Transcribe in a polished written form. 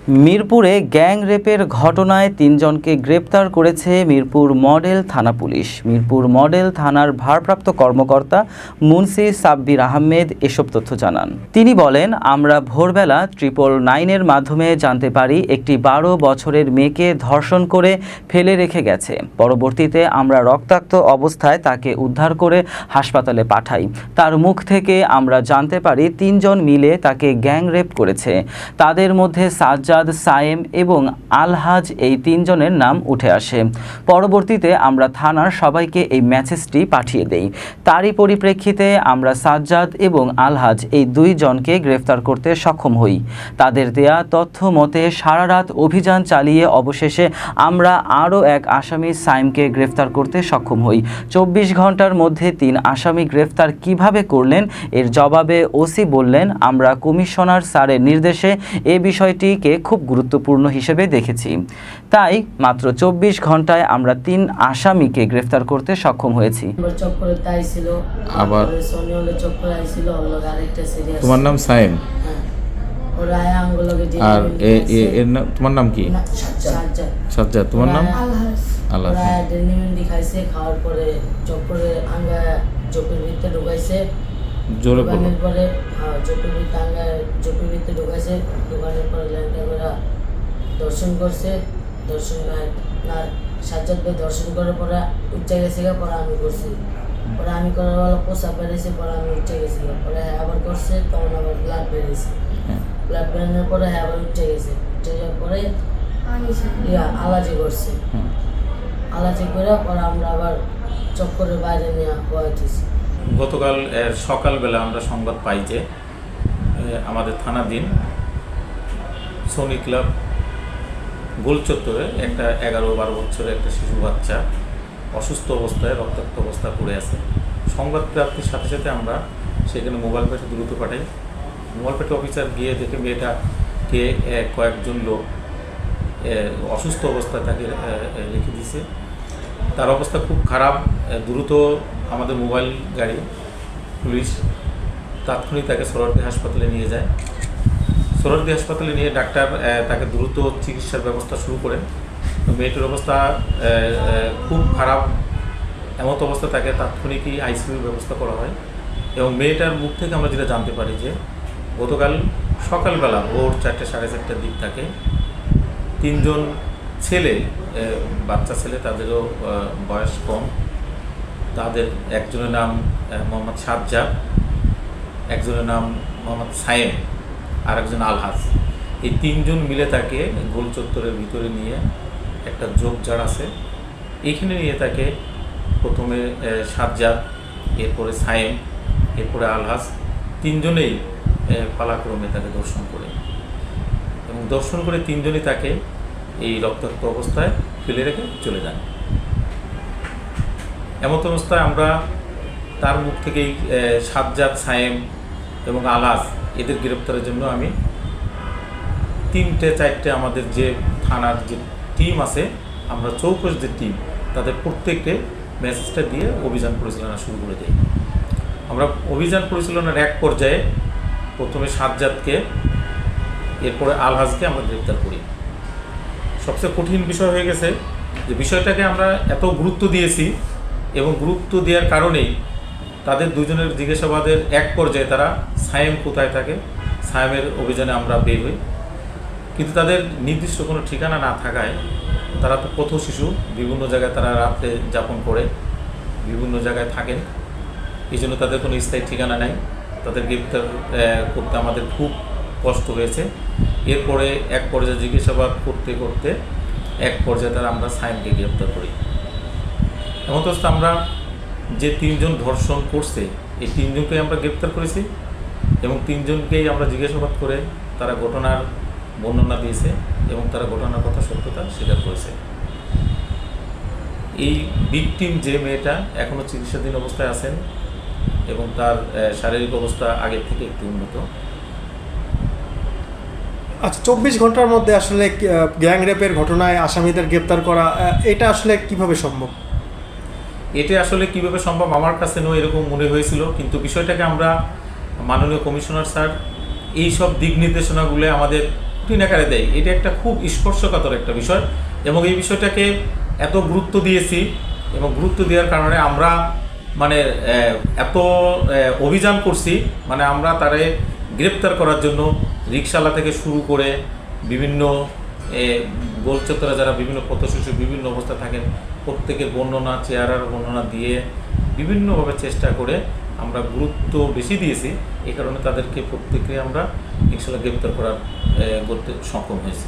মিরপুরে গ্যাং রেপের ঘটনায় ৩ জনকে গ্রেপ্তার করেছে মিরপুর মডেল থানা পুলিশ। মিরপুর মডেল থানার ভারপ্রাপ্ত কর্মকর্তা মুন্সি সাব্বির আহমেদ এসব তথ্য জানান। তিনি বলেন, আমরা ভোরবেলা 999-এর মাধ্যমে জানতে পারি একটি 12 বছরের মেয়েকে ধর্ষণ করে ফেলে রেখে গেছে। পরবর্তীতে আমরা রক্তাক্ত অবস্থায় তাকে উদ্ধার করে হাসপাতালে পাঠাই। তার মুখ থেকে আমরা জানতে পারি ৩ জন মিলে তাকে গ্যাং রেপ করেছে। তাদের মধ্যে সাজ্জাদ, সায়েম এবং আলহাজ এই 3 জনের নাম উঠে আসে। পরবর্তীতে আমরা থানার সবাইকে এই মেসেজটি পাঠিয়ে দেই। তারই পরিপ্রেক্ষিতে আমরা সাজ্জাদ এবং আলহাজ এই 2 জনকে গ্রেফতার করতে সক্ষম হই। তাদের দেয়া তথ্য মতে সারা রাত অভিযান চালিয়ে অবশেষে আমরা আরও এক আসামি সাইমকে গ্রেফতার করতে সক্ষম হই। 24 ঘন্টার মধ্যে 3 আসামি গ্রেফতার কিভাবে করলেন এর জবাবে ওসি বললেন, আমরা কমিশনার স্যারের নির্দেশে এ বিষয়টিকে খুব গুরুত্বপূর্ণ হিসেবে দেখেছি। তাই মাত্র 24 ঘন্টায় আমরা 3 আসামিকে গ্রেফতার করতে সক্ষম হয়েছি। আবার তোমার নাম সাইম, আর এর নাম, তোমার নাম কি? সাজ্জাদ। তোমার নাম? আল্লাহ। খাওয়ার পরে চক্করে আঙ্গা চোখের ভিতরে ঢুকাইছে, জোরে পরে চোখের ভিতরে আঙ্গা চোখের ভিতরে ঢুকাইছে। ঢুকানোর পরে ক্যামেরা দর্শন করছে। দর্শন না সাজ্জাদ ভাই দর্শন করার পরে উঠে গেছে, পরে আমি করছি। পরে আমি করার বেলা পোশাক বেরিয়েছে, পরে আমি উঠে গেছি। পরে আবার করছে, তখন আবার ব্লাড বেরিয়েছে। ব্লাড বেরানোর পরে আবার উঠে গেছে। উঠে যাওয়ার পরে আলাজি করছে। আলাজি করে পরে আমরা আবার চক্করের বাইরে নিয়ে বয়াতেছি। গতকাল সকালবেলা আমরা সংবাদ পাই যে আমাদের থানাধীন সোনি ক্লাব গোল চত্বরে একটা 11-12 বছরের একটা শিশু বাচ্চা অসুস্থ অবস্থায় রক্তাক্ত অবস্থা পড়ে আছে। সংবাদ প্রাপ্তির সাথে সাথে আমরা সেখানে মোবাইল পেটে দ্রুত পাঠাই। মোবাইল পেটে অফিসার গিয়ে দেখে মেয়েটাকে কয়েকজন লোক অসুস্থ অবস্থায় তাকে রেখে দিয়েছে। তার অবস্থা খুব খারাপ। দ্রুত আমাদের মোবাইল গাড়ি পুলিশ তাৎক্ষণিক তাকে সোহরাওয়ার্দী হাসপাতালে নিয়ে যায়। সোহরাওয়ার্দী হাসপাতালে নিয়ে ডাক্তার তাকে দ্রুত চিকিৎসার ব্যবস্থা শুরু করেন। মেয়েটির অবস্থা খুব খারাপ, এমত অবস্থা তাকে তাৎক্ষণিকই আইসিইউর ব্যবস্থা করা হয়। এবং মেয়েটার মুখ থেকে আমরা যেটা জানতে পারি যে গতকাল সকালবেলা ভোর 4টে সাড়ে 4টার দিক থাকে 3 জন ছেলে, বাচ্চা ছেলে, তাদেরও বয়স কম। তাদের একজনের নাম মোহাম্মদ সাজ্জাদ, একজনের নাম মোহাম্মদ সায়েম, আর একজন আলহাজ। এই 3 জন মিলে তাকে গোল চত্বরের ভিতরে নিয়ে একটা ঝোপঝাড় আছে, এইখানে নিয়ে তাকে প্রথমে সাজ্জাদ, এরপরে সায়েম, এরপরে আলহাজ 3 জনেই পালাক্রমে তাকে দর্শন করে এবং দর্শন করে 3 জনই তাকে এই রক্তাক্ত অবস্থায় ফেলে রেখে চলে যান। এমত অবস্থায় আমরা তার মুখ থেকেই সাজ্জাদ, সায়েম এবং আলহাজ এদের গ্রেপ্তারের জন্য আমি 3-4টে আমাদের যে থানার যে টিম আছে, আমরা চৌকস যে টিম, তাদের প্রত্যেককে মেসেজটা দিয়ে অভিযান পরিচালনা শুরু করে দিই। আমরা অভিযান পরিচালনার এক পর্যায়ে প্রথমে সাজ্জাদকে, এরপরে আলহাজকে আমরা গ্রেপ্তার করি। সবচেয়ে কঠিন বিষয় হয়ে গেছে যে বিষয়টাকে আমরা এত গুরুত্ব দিয়েছি এবং গুরুত্ব দেওয়ার কারণেই তাদের 2 জনের জিজ্ঞাসাবাদের এক পর্যায়ে তারা সায়েম কোথায় থাকে, সায়েমের অভিযানে আমরা বের হই। কিন্তু তাদের নির্দিষ্ট কোনো ঠিকানা না থাকায়, তারা তো পথ শিশু, বিভিন্ন জায়গায় তারা রাত্রে যাপন করে, বিভিন্ন জায়গায় থাকেন, এই জন্য তাদের কোনো স্থায়ী ঠিকানা নেই। তাদের গ্রেপ্তার করতে আমাদের খুব কষ্ট হয়েছে। এরপরে এক পর্যায়ে জিজ্ঞাসাবাদ করতে করতে এক পর্যায়ে তারা আমরা সায়েমকে গ্রেপ্তার করি। এমন তো আমরা যে 3 জন ধর্ষণ করছে এই 3 জনকে আমরা গ্রেপ্তার করেছি এবং 3 জনকেই আমরা জিজ্ঞাসাবাদ করে তারা ঘটনার বর্ণনা দিয়েছে এবং তারা ঘটনার কথা সত্যতা স্বীকার করেছে। এই ভিকটিম যে মেয়েটা এখনও চিকিৎসাধীন অবস্থায় আছেন এবং তার শারীরিক অবস্থা আগের থেকে একটু উন্নত। আচ্ছা, 24 ঘন্টার মধ্যে আসলে গ্যাং রেপের ঘটনায় আসামিদের গ্রেপ্তার করা, এটা আসলে কিভাবে সম্ভব? এটা আসলে কিভাবে সম্ভব আমার কাছে নয় এরকম মনে হয়েছিল, কিন্তু বিষয়টাকে আমরা মাননীয় কমিশনার স্যার এই সব দিক নির্দেশনাগুলো আমাদের রুটিন আকারে দেয়, এটা একটা খুব স্পর্শকাতর একটা বিষয়। এবং এই বিষয়টাকে এত গুরুত্ব দিয়েছি এবং গুরুত্ব দেওয়ার কারণে আমরা মানে এত অভিযান করছি, মানে আমরা তারে গ্রেপ্তার করার জন্য রিকশাওয়ালা থেকে শুরু করে বিভিন্ন গোলচত্বরে যারা বিভিন্ন পথশিশু বিভিন্ন অবস্থায় থাকেন প্রত্যেকের বর্ণনা, চেহারার বর্ণনা দিয়ে বিভিন্নভাবে চেষ্টা করে আমরা গুরুত্ব বেশি দিয়েছি। এই কারণে তাদেরকে প্রত্যেককে আমরা ইনশাআল্লাহ গ্রেপ্তার করতে সক্ষম হয়েছি।